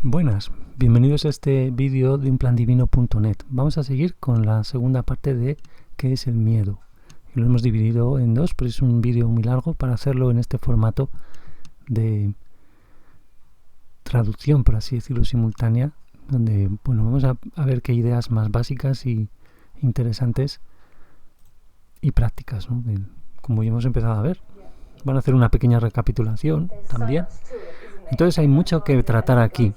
Buenas, bienvenidos a este vídeo de unplandivino.net. Vamos a seguir con la segunda parte de ¿qué es el miedo? Y lo hemos dividido en dos, pero es un vídeo muy largo para hacerlo en este formato de traducción, por así decirlo, simultánea, donde vamos a ver qué ideas más básicas y interesantes y prácticas, ¿no? Como ya hemos empezado a ver. Van a hacer una pequeña recapitulación también. Entonces hay mucho que tratar aquí.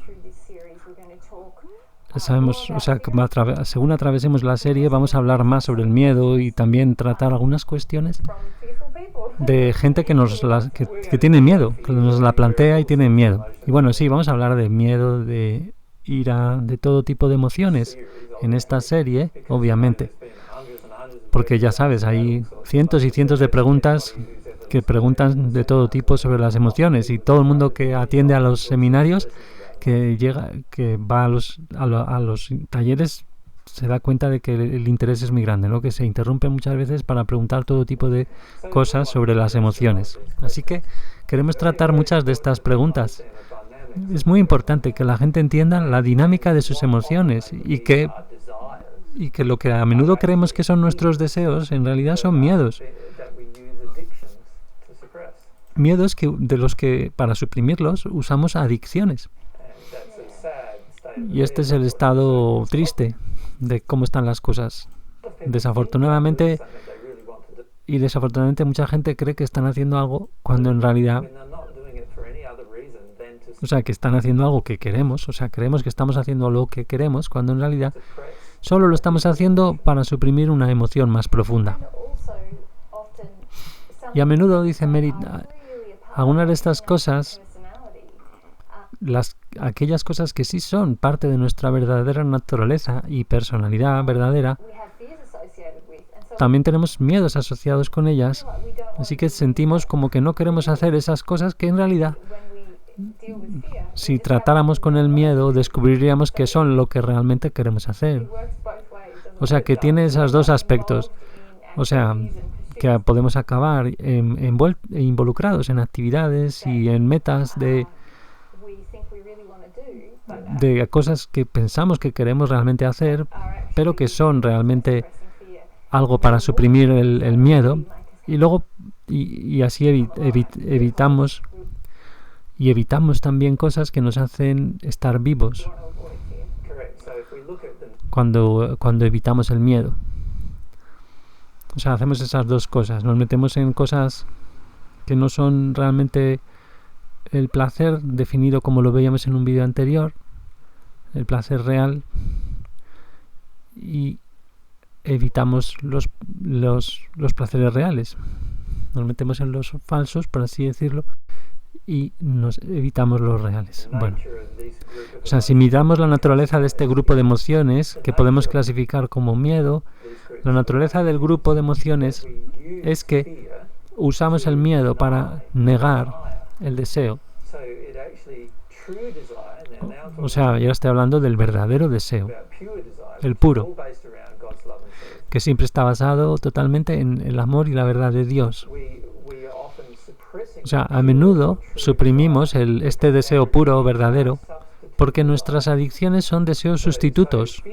Sabemos, según atravesemos la serie, vamos a hablar más sobre el miedo y también tratar algunas cuestiones de gente que tiene miedo, que nos la plantea y tiene miedo. Y sí, vamos a hablar de miedo, de ira, de todo tipo de emociones en esta serie, obviamente. Porque ya sabes, hay cientos y cientos de preguntas que preguntan de todo tipo sobre las emociones, y todo el mundo que atiende a los seminarios, que va a los talleres, se da cuenta de que el interés es muy grande, ¿no? Que se interrumpe muchas veces para preguntar todo tipo de cosas sobre las emociones. Así que queremos tratar muchas de estas preguntas. Es muy importante que la gente entienda la dinámica de sus emociones y que lo que a menudo creemos que son nuestros deseos, en realidad son miedos. Miedos de los que, para suprimirlos, usamos adicciones. Y este es el estado triste de cómo están las cosas. Desafortunadamente mucha gente cree que están haciendo algo cuando en realidad, que están haciendo algo que queremos, creemos que estamos haciendo lo que queremos, cuando en realidad solo lo estamos haciendo para suprimir una emoción más profunda. Y a menudo, dice Merit, algunas de estas cosas, aquellas cosas que sí son parte de nuestra verdadera naturaleza y personalidad verdadera, también tenemos miedos asociados con ellas, así que sentimos como que no queremos hacer esas cosas que en realidad, si tratáramos con el miedo, descubriríamos que son lo que realmente queremos hacer. Que tiene esos dos aspectos. Que podemos acabar involucrados en actividades y en metas de cosas que pensamos que queremos realmente hacer, pero que son realmente algo para suprimir el miedo, y luego y así evitamos también cosas que nos hacen estar vivos cuando evitamos el miedo. Hacemos esas dos cosas. Nos metemos en cosas que no son realmente el placer definido como lo veíamos en un vídeo anterior, el placer real, y evitamos los placeres reales. Nos metemos en los falsos, por así decirlo, y nos evitamos los reales. Si miramos la naturaleza de este grupo de emociones, que podemos clasificar como miedo, la naturaleza del grupo de emociones es que usamos el miedo para negar el deseo. Ya estoy hablando del verdadero deseo, el puro, que siempre está basado totalmente en el amor y la verdad de Dios. A menudo suprimimos este deseo puro, verdadero, porque nuestras adicciones son deseos sustitutos.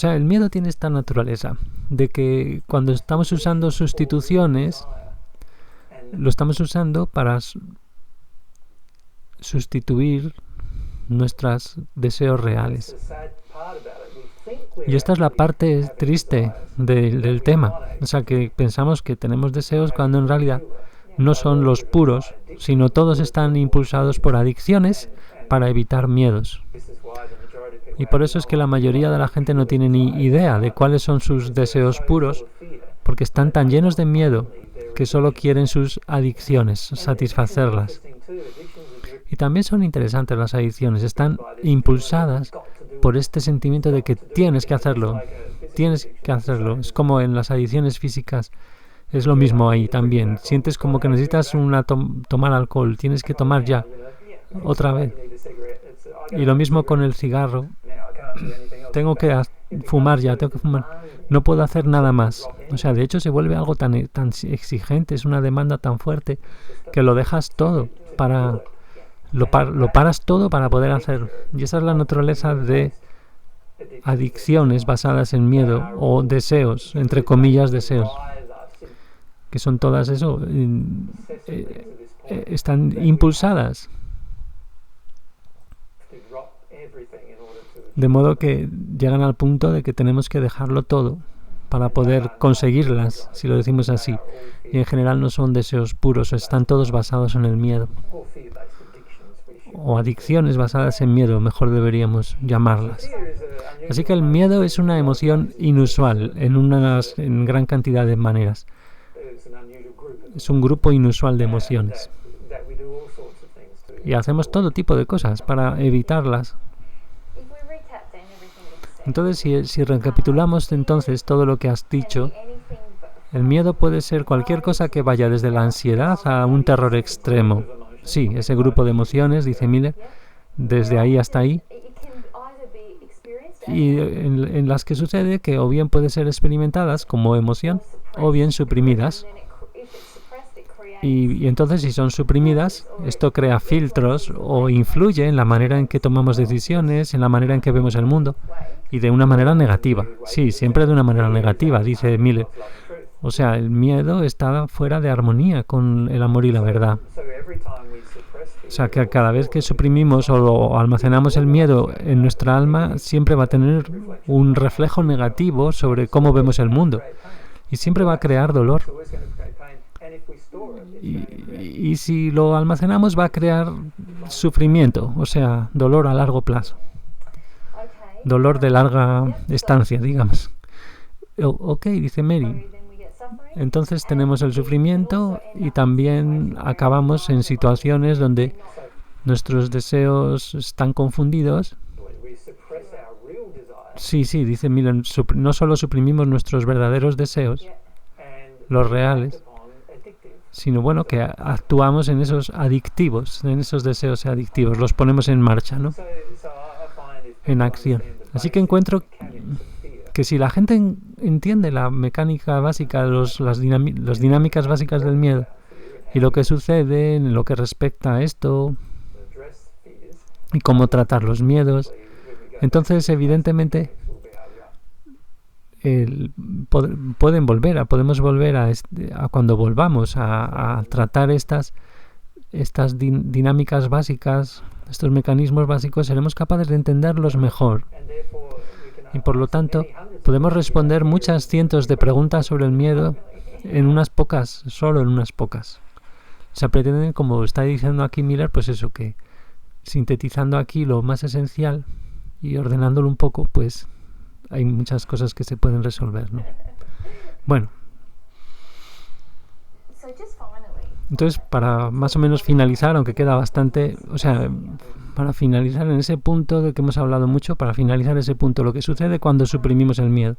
El miedo tiene esta naturaleza de que cuando estamos usando sustituciones, lo estamos usando para sustituir nuestros deseos reales. Y esta es la parte triste del tema. Que pensamos que tenemos deseos cuando en realidad no son los puros, sino todos están impulsados por adicciones para evitar miedos. Y por eso es que la mayoría de la gente no tiene ni idea de cuáles son sus deseos puros, porque están tan llenos de miedo que solo quieren sus adicciones, satisfacerlas. Y también son interesantes las adicciones, están impulsadas por este sentimiento de que tienes que hacerlo. Es como en las adicciones físicas, es lo mismo ahí también. Sientes como que necesitas tomar alcohol, tienes que tomar ya, otra vez. Y lo mismo con el cigarro. Tengo que fumar ya, no puedo hacer nada más. De hecho se vuelve algo tan exigente, es una demanda tan fuerte que lo dejas todo para lo paras todo para poder hacerlo. Y esa es la naturaleza de adicciones basadas en miedo o deseos, entre comillas deseos, que son todas eso, están impulsadas. De modo que llegan al punto de que tenemos que dejarlo todo para poder conseguirlas, si lo decimos así. Y en general no son deseos puros, están todos basados en el miedo. O adicciones basadas en miedo, mejor deberíamos llamarlas. Así que el miedo es una emoción inusual en gran cantidad de maneras. Es un grupo inusual de emociones. Y hacemos todo tipo de cosas para evitarlas. Entonces, si recapitulamos entonces todo lo que has dicho, el miedo puede ser cualquier cosa que vaya desde la ansiedad a un terror extremo. Sí, ese grupo de emociones, dice Miller, desde ahí hasta ahí. Y en las que sucede que o bien pueden ser experimentadas como emoción o bien suprimidas. Y entonces, si son suprimidas, esto crea filtros o influye en la manera en que tomamos decisiones, en la manera en que vemos el mundo, y de una manera negativa. Sí, siempre de una manera negativa, dice Miller. O sea, el miedo está fuera de armonía con el amor y la verdad. O sea, que cada vez que suprimimos o almacenamos el miedo en nuestra alma, siempre va a tener un reflejo negativo sobre cómo vemos el mundo. Y siempre va a crear dolor. Y si lo almacenamos va a crear sufrimiento, o sea, dolor a largo plazo. Dolor de larga estancia, digamos. Ok, dice Mary. Entonces tenemos el sufrimiento y también acabamos en situaciones donde nuestros deseos están confundidos. Sí, dice Miller, no solo suprimimos nuestros verdaderos deseos, los reales, sino bueno, que actuamos en esos adictivos, en esos deseos adictivos, los ponemos en marcha, ¿no? En acción. Así que encuentro que si la gente entiende la mecánica básica, las dinámicas básicas del miedo y lo que sucede en lo que respecta a esto y cómo tratar los miedos, entonces evidentemente podemos volver a cuando volvamos a tratar estas dinámicas básicas, estos mecanismos básicos, seremos capaces de entenderlos mejor. Y por lo tanto, podemos responder muchas cientos de preguntas sobre el miedo en unas pocas, solo en unas pocas. O sea, pretenden, como está diciendo aquí Miller, pues eso, que sintetizando aquí lo más esencial y ordenándolo un poco, pues hay muchas cosas que se pueden resolver, ¿no? Bueno. Entonces, para más o menos finalizar, aunque queda bastante, o sea, para finalizar en ese punto de que hemos hablado mucho, para finalizar ese punto, lo que sucede cuando suprimimos el miedo.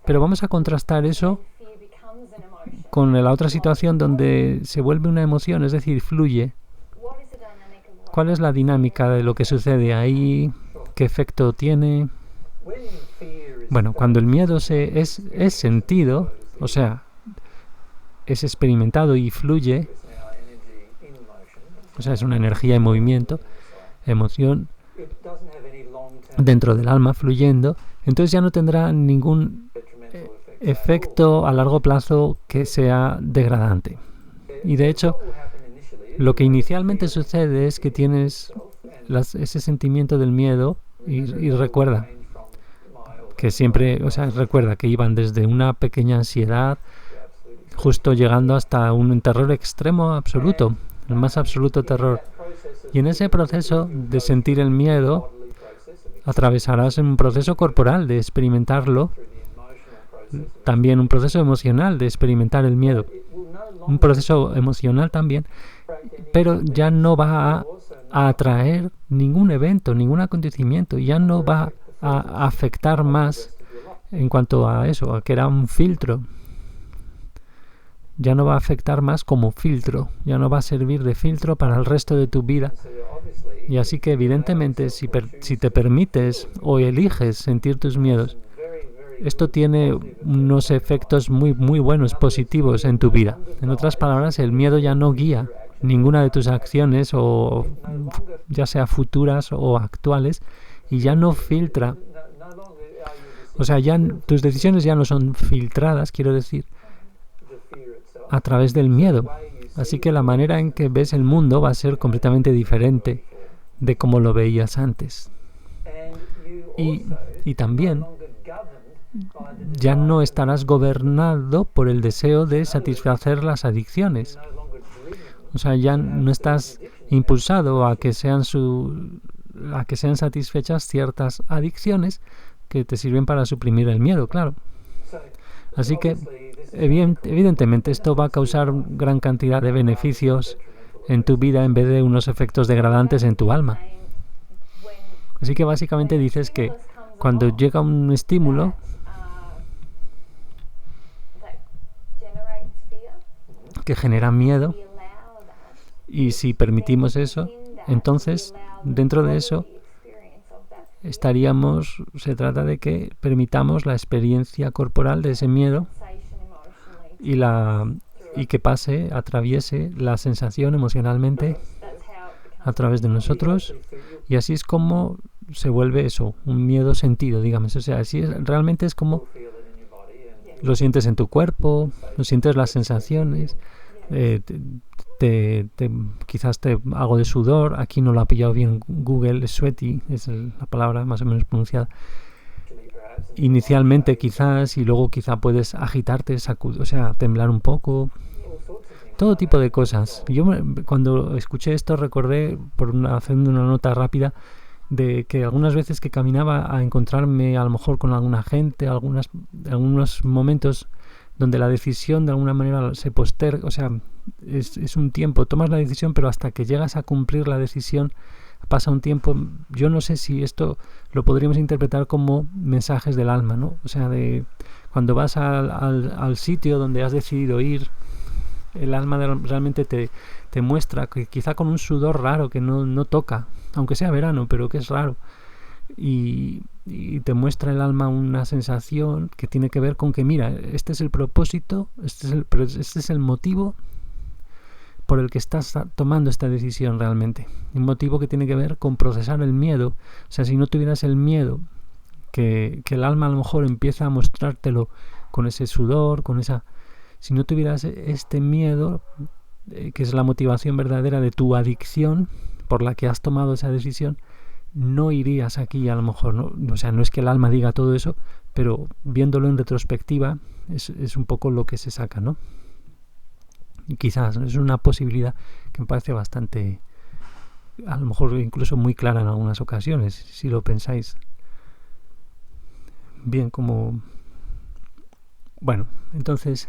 Pero vamos a contrastar eso con la otra situación donde se vuelve una emoción, es decir, fluye. ¿Cuál es la dinámica de lo que sucede ahí? ¿Qué efecto tiene? Bueno, cuando el miedo es sentido, o sea, es experimentado y fluye, o sea, es una energía en movimiento, emoción dentro del alma fluyendo, entonces ya no tendrá ningún efecto a largo plazo que sea degradante. Y de hecho, lo que inicialmente sucede es que tienes ese sentimiento del miedo y recuerda que siempre, o sea, recuerda que iban desde una pequeña ansiedad justo llegando hasta un terror extremo absoluto, el más absoluto terror. Y en ese proceso de sentir el miedo, atravesarás un proceso corporal de experimentarlo, también un proceso emocional de experimentar el miedo, un proceso emocional también, pero ya no va a atraer ningún evento, ningún acontecimiento, ya no va a afectar más en cuanto a eso, a que era un filtro. Ya no va a afectar más como filtro, ya no va a servir de filtro para el resto de tu vida. Y así que evidentemente si te permites o eliges sentir tus miedos, esto tiene unos efectos muy, muy buenos, positivos en tu vida. En otras palabras, el miedo ya no guía ninguna de tus acciones, o ya sea futuras o actuales, y ya no filtra. O sea, ya tus decisiones ya no son filtradas, quiero decir, a través del miedo. Así que la manera en que ves el mundo va a ser completamente diferente de cómo lo veías antes. Y también ya no estarás gobernado por el deseo de satisfacer las adicciones. O sea, ya no estás impulsado a que sean satisfechas ciertas adicciones que te sirven para suprimir el miedo, claro. Así que, evidentemente, esto va a causar gran cantidad de beneficios en tu vida en vez de unos efectos degradantes en tu alma. Así que básicamente dices que cuando llega un estímulo que genera miedo, y si permitimos eso, entonces dentro de eso se trata de que permitamos la experiencia corporal de ese miedo y que atraviese la sensación emocionalmente a través de nosotros, y así es como se vuelve eso, un miedo sentido, digamos. O sea, realmente es como lo sientes en tu cuerpo, lo sientes las sensaciones, quizás algo de sudor. Aquí no lo ha pillado bien Google, sweaty es la palabra más o menos pronunciada inicialmente, quizás, y luego quizá puedes agitarte, o sea, temblar un poco, todo tipo de cosas. Yo cuando escuché esto recordé, haciendo una nota rápida, de que algunas veces que caminaba a encontrarme a lo mejor con alguna gente, algunos momentos donde la decisión de alguna manera se posterga, o sea, es un tiempo, tomas la decisión, pero hasta que llegas a cumplir la decisión pasa un tiempo. Yo no sé si esto lo podríamos interpretar como mensajes del alma, ¿no? O sea, de cuando vas al sitio donde has decidido ir, el alma realmente te muestra, que quizá con un sudor raro que no toca, aunque sea verano, pero que es raro, y te muestra el alma una sensación que tiene que ver con que, mira, este es el propósito, este es el motivo por el que estás tomando esta decisión realmente. Un motivo que tiene que ver con procesar el miedo. O sea, si no tuvieras el miedo, que el alma a lo mejor empieza a mostrártelo con ese sudor, si no tuvieras este miedo, que es la motivación verdadera de tu adicción por la que has tomado esa decisión, no irías aquí a lo mejor, ¿no? O sea, no es que el alma diga todo eso, pero viéndolo en retrospectiva es un poco lo que se saca, ¿no? Y quizás es una posibilidad que me parece bastante, a lo mejor incluso muy clara en algunas ocasiones, si lo pensáis bien. Bueno, entonces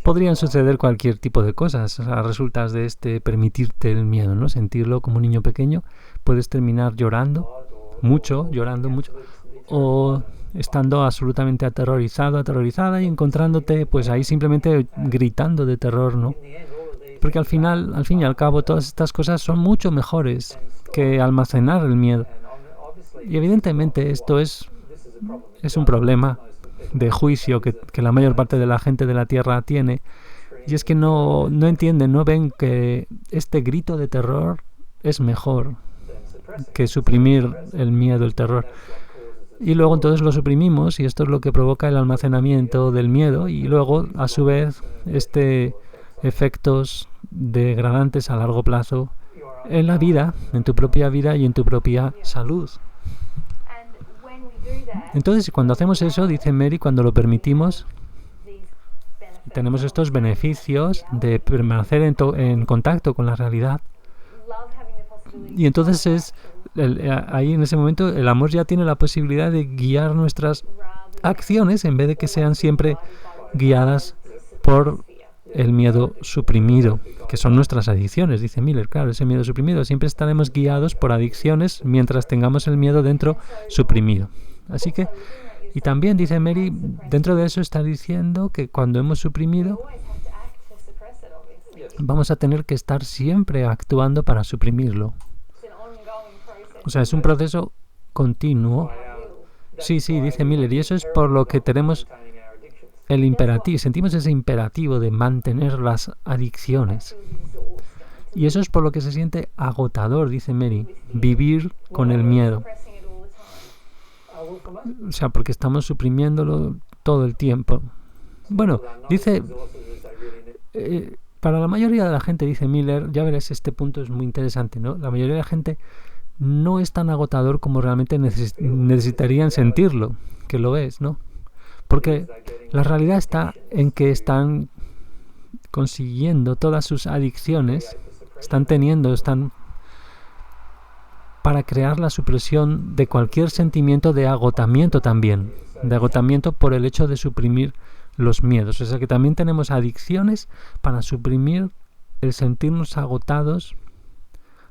podrían suceder cualquier tipo de cosas. O sea, resultas de permitirte el miedo, ¿no? Sentirlo como un niño pequeño. Puedes terminar llorando mucho, o estando absolutamente aterrorizada, y encontrándote pues ahí simplemente gritando de terror, ¿no? Porque al fin y al cabo, todas estas cosas son mucho mejores que almacenar el miedo. Y evidentemente esto es un problema de juicio que la mayor parte de la gente de la Tierra tiene, y es que no entienden, no ven que este grito de terror es mejor que suprimir el miedo, el terror. Y luego entonces lo suprimimos, y esto es lo que provoca el almacenamiento del miedo, y luego a su vez efectos degradantes a largo plazo en la vida, en tu propia vida y en tu propia salud. Entonces, cuando hacemos eso, dice Mary, cuando lo permitimos, tenemos estos beneficios de permanecer en contacto con la realidad. Y entonces ahí en ese momento el amor ya tiene la posibilidad de guiar nuestras acciones en vez de que sean siempre guiadas por el miedo suprimido, que son nuestras adicciones, dice Miller. Claro, ese miedo suprimido. Siempre estaremos guiados por adicciones mientras tengamos el miedo dentro suprimido. Así que, y también dice Mary, dentro de eso está diciendo que cuando hemos suprimido, vamos a tener que estar siempre actuando para suprimirlo. O sea, es un proceso continuo. Sí, dice Miller, y eso es por lo que tenemos el imperativo, sentimos ese imperativo de mantener las adicciones. Y eso es por lo que se siente agotador, dice Mary, vivir con el miedo. O sea, porque estamos suprimiéndolo todo el tiempo. Bueno, dice, para la mayoría de la gente, dice Miller, ya verás, este punto es muy interesante, ¿no? La mayoría de la gente no es tan agotador como realmente necesitarían sentirlo, que lo es, ¿no? Porque la realidad está en que están consiguiendo todas sus adicciones, están para crear la supresión de cualquier sentimiento de agotamiento también, de agotamiento por el hecho de suprimir los miedos. O sea que también tenemos adicciones para suprimir el sentirnos agotados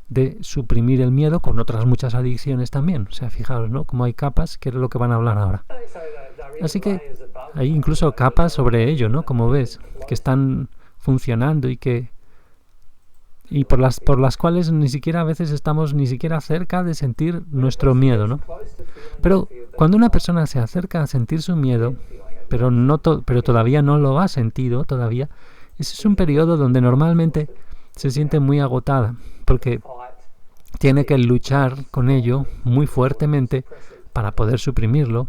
de suprimir el miedo, con otras muchas adicciones también. O sea, fijaros, ¿no? Como hay capas, que es lo que van a hablar ahora. Así que hay incluso capas sobre ello, ¿no? Como ves, que están funcionando y por las cuales ni siquiera a veces estamos ni siquiera cerca de sentir nuestro miedo, ¿no? Pero cuando una persona se acerca a sentir su miedo, pero todavía no lo ha sentido todavía, ese es un periodo donde normalmente se siente muy agotada, porque tiene que luchar con ello muy fuertemente para poder suprimirlo.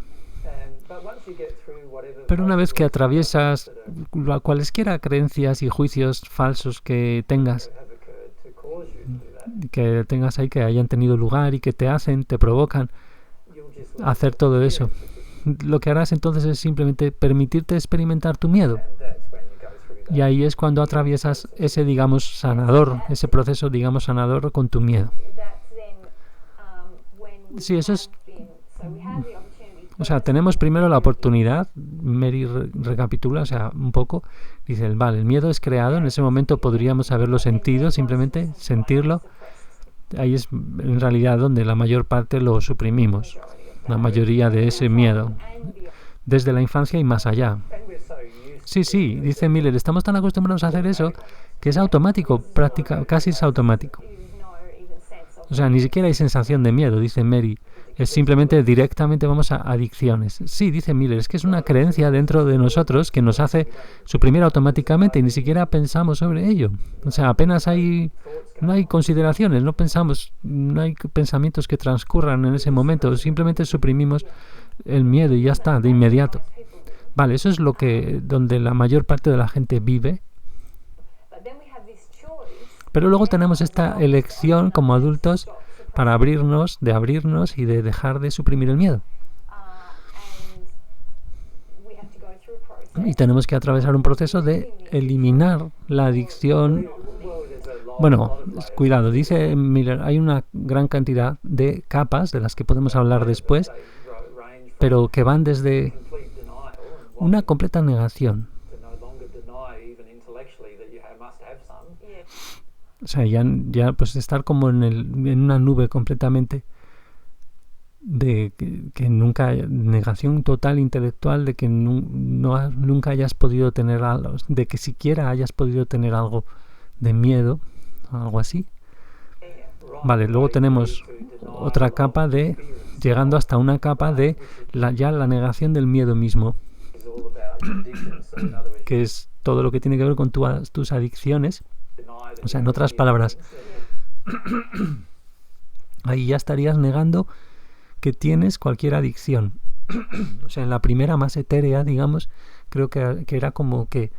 Pero una vez que atraviesas cualesquiera creencias y juicios falsos que tengas ahí, que hayan tenido lugar y que te provocan hacer todo eso, lo que harás entonces es simplemente permitirte experimentar tu miedo. Y ahí es cuando atraviesas ese, digamos, sanador, ese proceso, digamos, sanador con tu miedo. Sí, eso es... O sea, tenemos primero la oportunidad, Mary recapitula, o sea, un poco, dice, vale, el miedo es creado, en ese momento podríamos haberlo sentido, simplemente sentirlo. Ahí es en realidad donde la mayor parte lo suprimimos, la mayoría de ese miedo, desde la infancia y más allá. Sí, dice Miller, estamos tan acostumbrados a hacer eso que es automático, casi es automático. O sea, ni siquiera hay sensación de miedo, dice Mary. Es simplemente directamente vamos a adicciones. Sí, dice Miller, es que es una creencia dentro de nosotros que nos hace suprimir automáticamente y ni siquiera pensamos sobre ello. O sea, apenas no hay consideraciones, no hay pensamientos que transcurran en ese momento, simplemente suprimimos el miedo y ya está, de inmediato. Vale, eso es donde la mayor parte de la gente vive. Pero luego tenemos esta elección como adultos para abrirnos y de dejar de suprimir el miedo. Y tenemos que atravesar un proceso de eliminar la adicción. Bueno, cuidado, dice Miller, hay una gran cantidad de capas de las que podemos hablar después, pero que van desde una completa negación. O sea, ya pues estar como en una nube completamente de que nunca, negación total intelectual de que nunca hayas podido tener algo, de que siquiera hayas podido tener algo de miedo, algo así. Vale, luego tenemos otra capa llegando hasta una capa de la negación del miedo mismo, que es todo lo que tiene que ver con tus adicciones. O sea, en otras palabras, ahí ya estarías negando que tienes cualquier adicción. O sea, en la primera más etérea, digamos, creo que era como que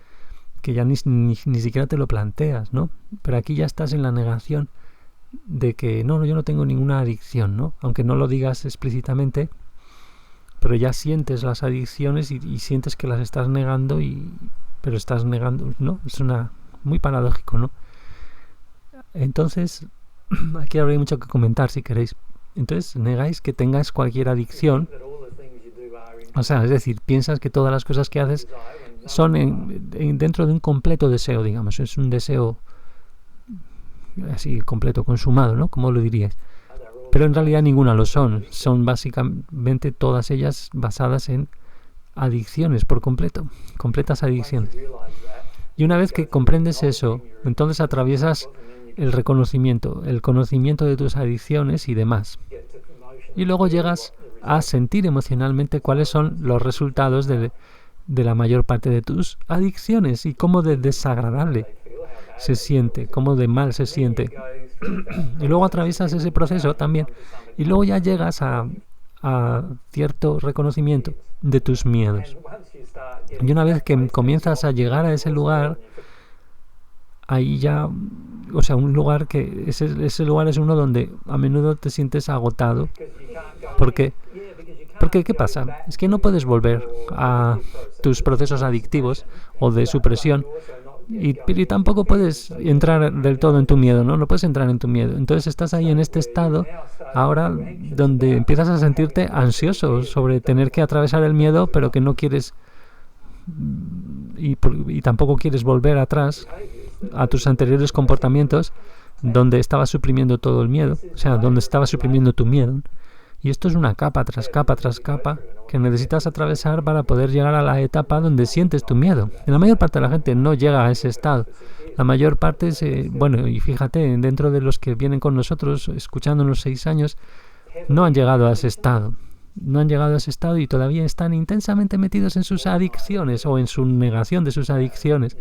ya ni siquiera te lo planteas, ¿no? Pero aquí ya estás en la negación de que no, yo no tengo ninguna adicción, ¿no? Aunque no lo digas explícitamente, pero ya sientes las adicciones y sientes que las estás negando, pero estás negando, ¿no? Es muy paradójico, ¿no? Entonces, aquí habría mucho que comentar si queréis. Entonces, negáis que tengas cualquier adicción. O sea, es decir, piensas que todas las cosas que haces son dentro de un completo deseo, digamos. Es un deseo así completo, consumado, ¿no? ¿Cómo lo diríais? Pero en realidad ninguna lo son. Son básicamente todas ellas basadas en adicciones por completo. Completas adicciones. Y una vez que comprendes eso, entonces atraviesas el conocimiento de tus adicciones y demás. Y luego llegas a sentir emocionalmente cuáles son los resultados de de la mayor parte de tus adicciones y cómo de desagradable se siente, cómo de mal se siente. Y luego atraviesas ese proceso también y luego ya llegas a cierto reconocimiento de tus miedos. Y una vez que comienzas a llegar a ese lugar, ahí ya, o sea, un lugar que ese lugar es uno donde a menudo te sientes agotado. ¿Por qué? Porque, ¿qué pasa? Es que no puedes volver a tus procesos adictivos o de supresión y tampoco puedes entrar del todo en tu miedo, ¿no? No puedes entrar en tu miedo. Entonces estás ahí en este estado ahora donde empiezas a sentirte ansioso sobre tener que atravesar el miedo, pero que no quieres y tampoco quieres volver atrás a tus anteriores comportamientos donde estabas suprimiendo todo el miedo, o sea, donde estabas suprimiendo tu miedo. Y esto es una capa tras capa tras capa que necesitas atravesar para poder llegar a la etapa donde sientes tu miedo. Y la mayor parte de la gente no llega a ese estado. La mayor parte, bueno, y fíjate, dentro de los que vienen con nosotros, escuchándonos 6 años, no han llegado a ese estado. No han llegado a ese estado y todavía están intensamente metidos en sus adicciones o en su negación de sus adicciones.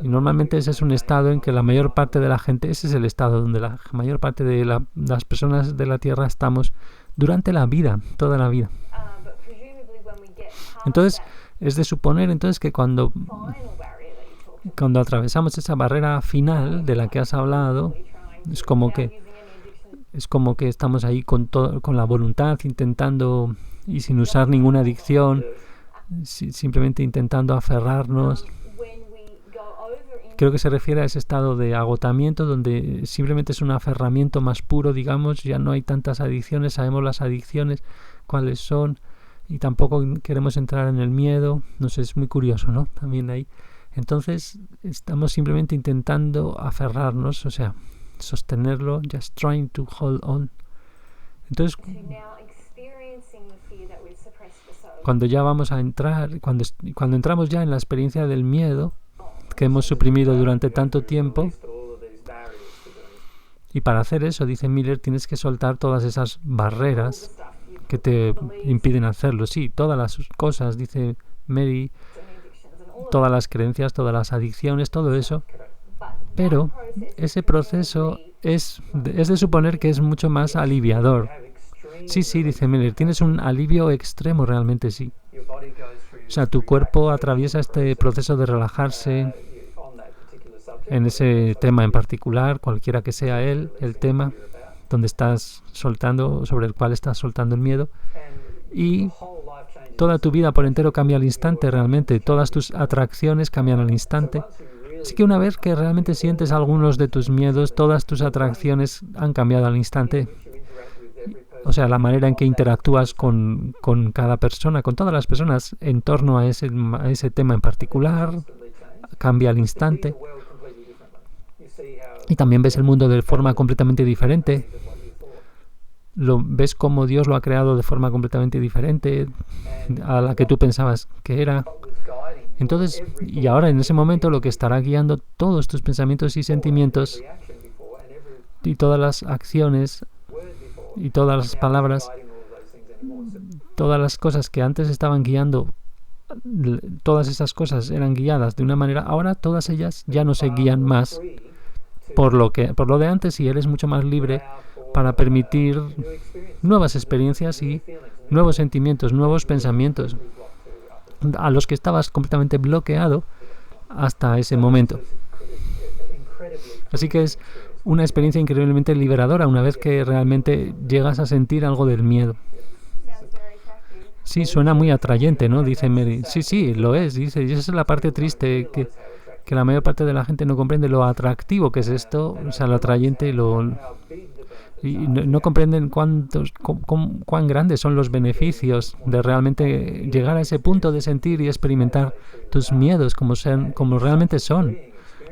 Y normalmente ese es un estado en que la mayor parte de la gente, ese es el estado donde la mayor parte de las personas de la Tierra estamos durante la vida, toda la vida. Entonces, es de suponer entonces que cuando atravesamos esa barrera final de la que has hablado, es como que estamos ahí con la voluntad intentando y sin usar ninguna adicción, simplemente intentando aferrarnos. Creo que se refiere a ese estado de agotamiento donde simplemente es un aferramiento más puro, digamos, ya no hay tantas adicciones, sabemos las adicciones, cuáles son, y tampoco queremos entrar en el miedo. No sé, es muy curioso, ¿no? También ahí. Entonces, estamos simplemente intentando aferrarnos, o sea, sostenerlo, just trying to hold on. Entonces, cuando ya vamos a entrar, cuando entramos ya en la experiencia del miedo, que hemos suprimido durante tanto tiempo, y para hacer eso, dice Miller, tienes que soltar todas esas barreras que te impiden hacerlo. Sí, todas las cosas, dice Mary, todas las creencias, todas las adicciones, todo eso, pero ese proceso es de suponer que es mucho más aliviador. Sí, dice Miller, tienes un alivio extremo realmente, sí. O sea, tu cuerpo atraviesa este proceso de relajarse en ese tema en particular, cualquiera que sea el tema donde estás soltando, sobre el cual estás soltando el miedo, y toda tu vida por entero cambia al instante realmente, todas tus atracciones cambian al instante. Así que una vez que realmente sientes algunos de tus miedos, todas tus atracciones han cambiado al instante. O sea, la manera en que interactúas con cada persona, con todas las personas en torno a ese tema en particular, cambia al instante. Y también ves el mundo de forma completamente diferente. Ves cómo Dios lo ha creado de forma completamente diferente a la que tú pensabas que era. Entonces, y ahora en ese momento lo que estará guiando todos tus pensamientos y sentimientos y todas las acciones y todas las palabras, todas las cosas que antes estaban guiando, todas esas cosas eran guiadas de una manera, ahora todas ellas ya no se guían más por lo de antes, y eres mucho más libre para permitir nuevas experiencias y nuevos sentimientos, nuevos pensamientos a los que estabas completamente bloqueado hasta ese momento. Así que es una experiencia increíblemente liberadora una vez que realmente llegas a sentir algo del miedo. Sí, suena muy atrayente, ¿no? Dice Mary. Sí, lo es. Dice, y esa es la parte triste que la mayor parte de la gente no comprende lo atractivo que es esto, o sea, lo atrayente, y no comprenden cuán grandes son los beneficios de realmente llegar a ese punto de sentir y experimentar tus miedos como realmente son.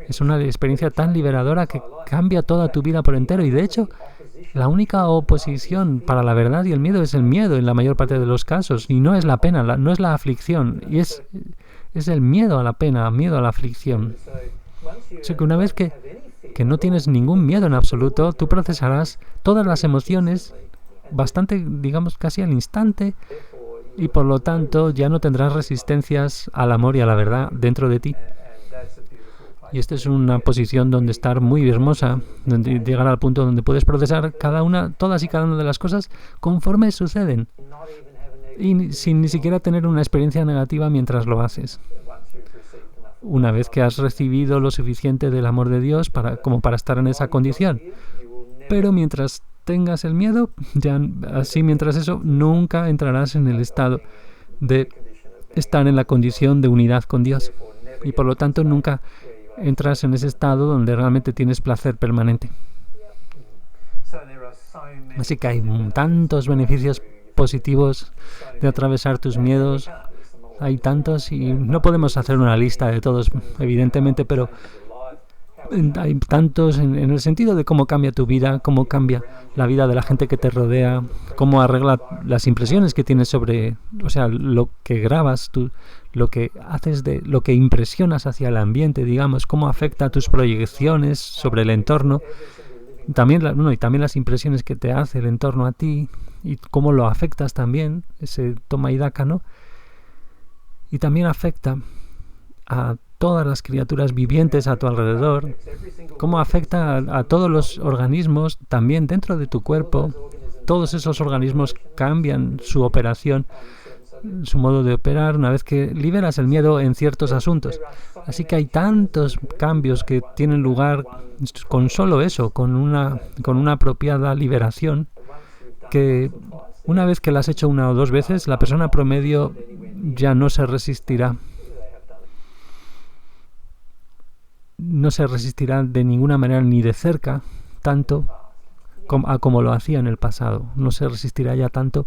Es una experiencia tan liberadora que cambia toda tu vida por entero, y de hecho la única oposición para la verdad y el miedo es el miedo en la mayor parte de los casos, y no es la pena, no es la aflicción, y es el miedo a la pena, miedo a la aflicción. O sea que una vez que no tienes ningún miedo en absoluto, tú procesarás todas las emociones bastante, digamos, casi al instante, y por lo tanto ya no tendrás resistencias al amor y a la verdad dentro de ti. Y esta es una posición donde estar muy hermosa, donde llegar al punto donde puedes procesar todas y cada una de las cosas conforme suceden, y sin ni siquiera tener una experiencia negativa mientras lo haces. Una vez que has recibido lo suficiente del amor de Dios como para estar en esa condición. Pero mientras tengas el miedo, mientras eso, nunca entrarás en el estado de estar en la condición de unidad con Dios. Y por lo tanto nunca entras en ese estado donde realmente tienes placer permanente. Así que hay tantos beneficios positivos de atravesar tus miedos. Hay tantos y no podemos hacer una lista de todos, evidentemente, pero hay tantos en el sentido de cómo cambia tu vida, cómo cambia la vida de la gente que te rodea, cómo arregla las impresiones que tienes sobre, lo que grabas, lo que haces, lo que impresionas hacia el ambiente, digamos, cómo afecta a tus proyecciones sobre el entorno, también las impresiones que te hace el entorno a ti y cómo lo afectas también, ese toma y daca, ¿no? Y también afecta a todas las criaturas vivientes a tu alrededor, cómo afecta a todos los organismos también dentro de tu cuerpo. Todos esos organismos cambian su operación, su modo de operar una vez que liberas el miedo en ciertos asuntos. Así que hay tantos cambios que tienen lugar con solo eso, con una apropiada liberación, que una vez que la has hecho una o dos veces, la persona promedio ya no se resistirá. No se resistirá de ninguna manera ni de cerca tanto como lo hacía en el pasado. No se resistirá ya tanto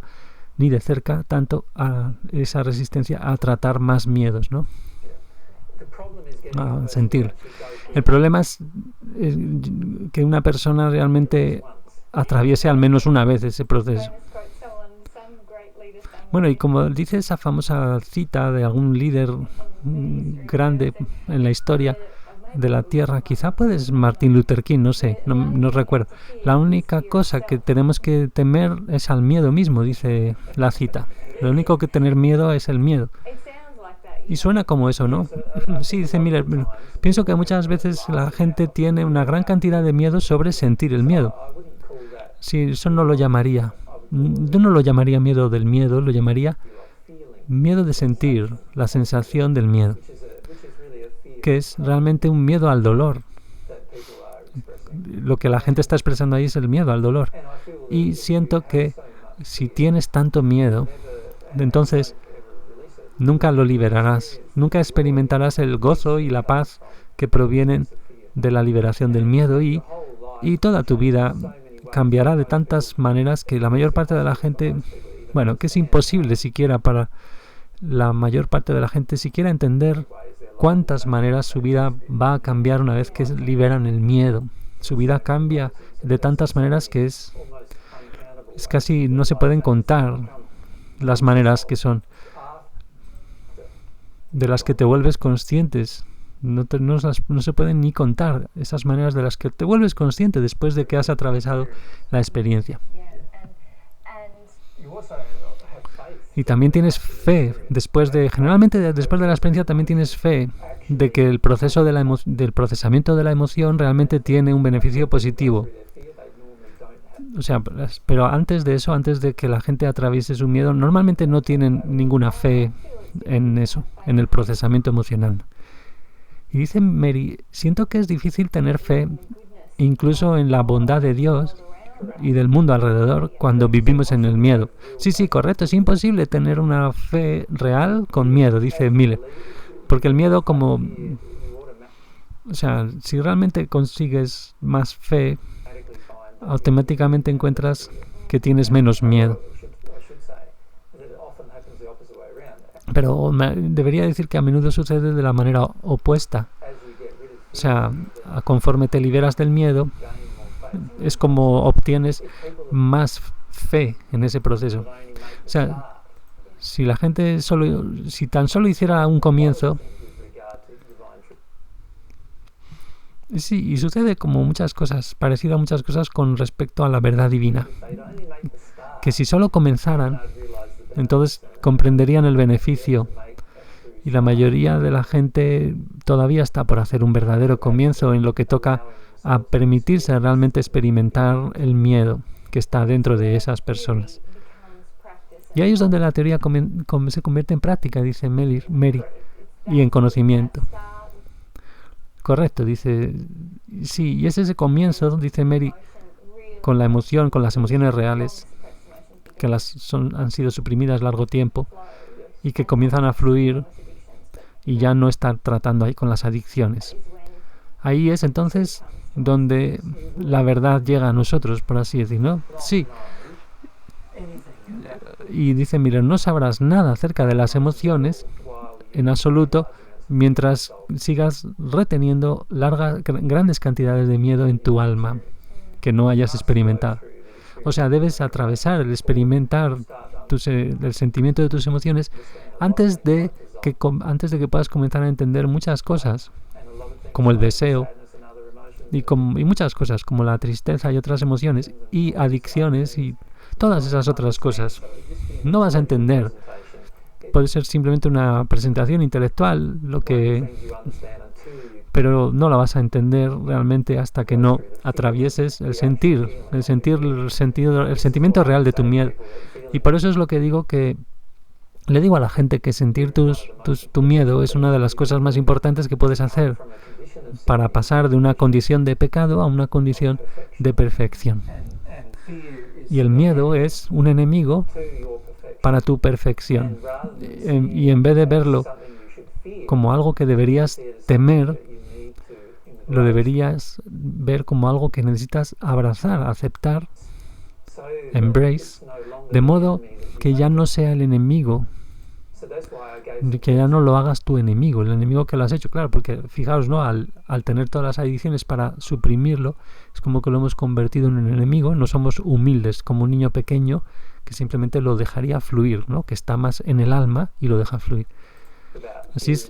ni de cerca tanto a esa resistencia a tratar más miedos, ¿no? A sentir. El problema es que una persona realmente atraviese al menos una vez ese proceso. Bueno, y como dice esa famosa cita de algún líder grande en la historia de la Tierra, quizá puedes Martin Luther King, no sé, no recuerdo. La única cosa que tenemos que temer es al miedo mismo, dice la cita. Lo único que tener miedo es el miedo. Y suena como eso, ¿no? Sí, dice Miller. Pienso que muchas veces la gente tiene una gran cantidad de miedo sobre sentir el miedo. Sí, eso no lo llamaría. Yo no lo llamaría miedo del miedo, lo llamaría miedo de sentir la sensación del miedo, que es realmente un miedo al dolor. Lo que la gente está expresando ahí es el miedo al dolor. Y siento que si tienes tanto miedo, entonces nunca lo liberarás, nunca experimentarás el gozo y la paz que provienen de la liberación del miedo, y toda tu vida cambiará de tantas maneras que la mayor parte de la gente, que es imposible siquiera para la mayor parte de la gente siquiera entender cuántas maneras su vida va a cambiar una vez que liberan el miedo. Su vida cambia de tantas maneras que es casi no se pueden contar las maneras que son, de las que te vuelves conscientes. No se pueden ni contar esas maneras de las que te vuelves consciente después de que has atravesado la experiencia. Y también tienes fe, generalmente después de la experiencia también tienes fe de que el proceso del procesamiento de la emoción realmente tiene un beneficio positivo. Pero antes de eso, antes de que la gente atraviese su miedo, normalmente no tienen ninguna fe en eso, en el procesamiento emocional. Y dice Mary, siento que es difícil tener fe incluso en la bondad de Dios y del mundo alrededor cuando vivimos en el miedo. Sí, correcto, es imposible tener una fe real con miedo, dice Miller. Porque el miedo si realmente consigues más fe, automáticamente encuentras que tienes menos miedo. Pero debería decir que a menudo sucede de la manera opuesta. Conforme te liberas del miedo, es como obtienes más fe en ese proceso. Si la gente si tan solo hiciera un comienzo, sí, y sucede como muchas cosas, parecido a muchas cosas con respecto a la verdad divina, que si solo comenzaran, entonces comprenderían el beneficio. Y la mayoría de la gente todavía está por hacer un verdadero comienzo en lo que toca a permitirse realmente experimentar el miedo que está dentro de esas personas. Y ahí es donde la teoría se convierte en práctica, dice Mary, y en conocimiento. Correcto, dice. Sí, y es ese comienzo, dice Mary, con la emoción, con las emociones reales, que han sido suprimidas largo tiempo y que comienzan a fluir y ya no estar tratando ahí con las adicciones. Ahí es entonces donde la verdad llega a nosotros, por así decirlo, ¿no? Sí. Y dice, mira, no sabrás nada acerca de las emociones en absoluto mientras sigas reteniendo grandes cantidades de miedo en tu alma que no hayas experimentado. O sea, debes atravesar el experimentar el sentimiento de tus emociones antes de que puedas comenzar a entender muchas cosas, como el deseo y muchas cosas, como la tristeza y otras emociones y adicciones y todas esas otras cosas. No vas a entender. Puede ser simplemente una presentación intelectual, pero no la vas a entender realmente hasta que no atravieses el sentimiento real de tu miedo. Y por eso es lo que digo que le digo a la gente que sentir tu miedo es una de las cosas más importantes que puedes hacer para pasar de una condición de pecado a una condición de perfección. Y el miedo es un enemigo para tu perfección. Y en vez de verlo como algo que deberías temer, lo deberías ver como algo que necesitas abrazar, aceptar, embrace, de modo que ya no sea el enemigo, que ya no lo hagas tu enemigo, el enemigo que lo has hecho, claro, porque fijaos, ¿no? Al tener todas las adicciones para suprimirlo, es como que lo hemos convertido en un enemigo, no somos humildes como un niño pequeño que simplemente lo dejaría fluir, ¿no? Que está más en el alma y lo deja fluir. Así es,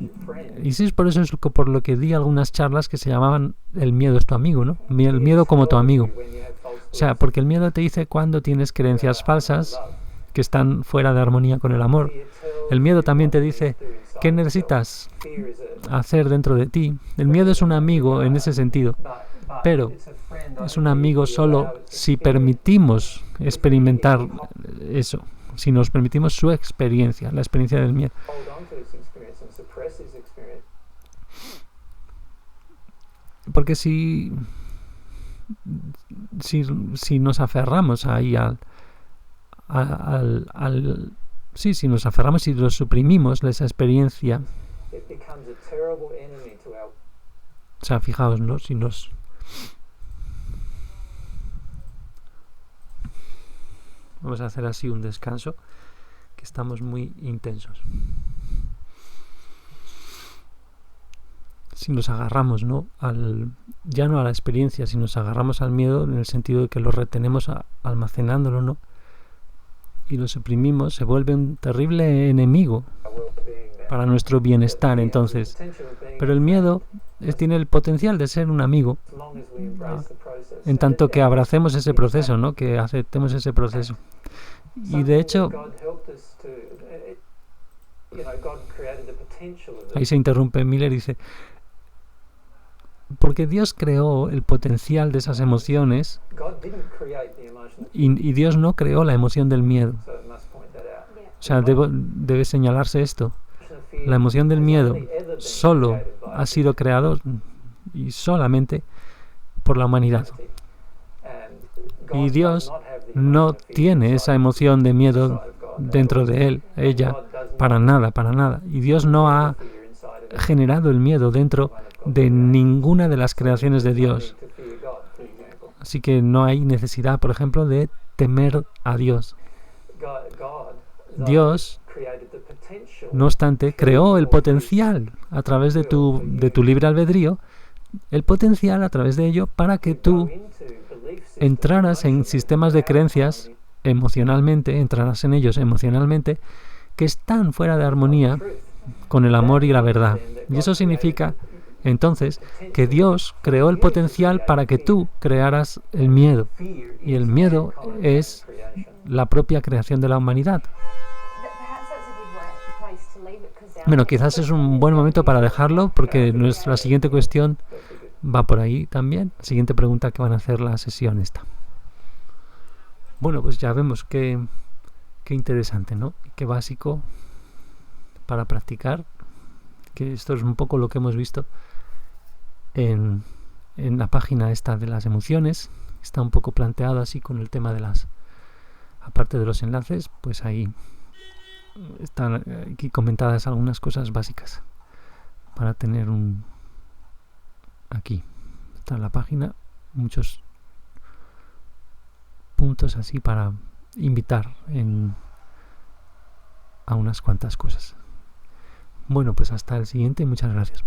y sí, es por eso por lo que di algunas charlas que se llamaban el miedo es tu amigo, ¿no? El miedo como tu amigo. O sea, porque el miedo te dice cuando tienes creencias falsas que están fuera de armonía con el amor. El miedo también te dice qué necesitas hacer dentro de ti. El miedo es un amigo en ese sentido, pero es un amigo solo si permitimos experimentar eso, si nos permitimos su experiencia, la experiencia del miedo. Porque si nos aferramos ahí si nos aferramos y lo suprimimos, esa experiencia, o sea, fijaos, ¿no? Vamos a hacer así un descanso, que estamos muy intensos. Si nos agarramos, ¿no? Ya no a la experiencia, si nos agarramos al miedo en el sentido de que lo retenemos almacenándolo, ¿no? Y lo suprimimos, se vuelve un terrible enemigo para nuestro bienestar, entonces. Pero el miedo tiene el potencial de ser un amigo, en tanto que abracemos ese proceso, ¿no? Que aceptemos ese proceso. Y de hecho, ahí se interrumpe Miller y dice, porque Dios creó el potencial de esas emociones y Dios no creó la emoción del miedo. O sea, debe señalarse esto. La emoción del miedo solo ha sido creado y solamente por la humanidad. Y Dios no tiene esa emoción de miedo dentro de ella, para nada. Y Dios no ha generado el miedo dentro de ninguna de las creaciones de Dios. Así que no hay necesidad, por ejemplo, de temer a Dios. Dios, no obstante, creó el potencial a través de tu libre albedrío, el potencial a través de ello para que tú entraras en sistemas de creencias entraras en ellos emocionalmente, que están fuera de armonía con el amor y la verdad. Y eso significa, entonces, que Dios creó el potencial para que tú crearas el miedo. Y el miedo es la propia creación de la humanidad. Bueno, quizás es un buen momento para dejarlo porque nuestra siguiente cuestión va por ahí también. La siguiente pregunta que van a hacer la sesión esta. Bueno, pues ya vemos qué interesante, ¿no? Qué básico para practicar. Que esto es un poco lo que hemos visto en la página esta de las emociones. Está un poco planteado así con el tema de las... Aparte de los enlaces, pues ahí están aquí comentadas algunas cosas básicas para tener aquí está en la página muchos puntos así para invitar a unas cuantas cosas. Bueno, pues hasta el siguiente y muchas gracias.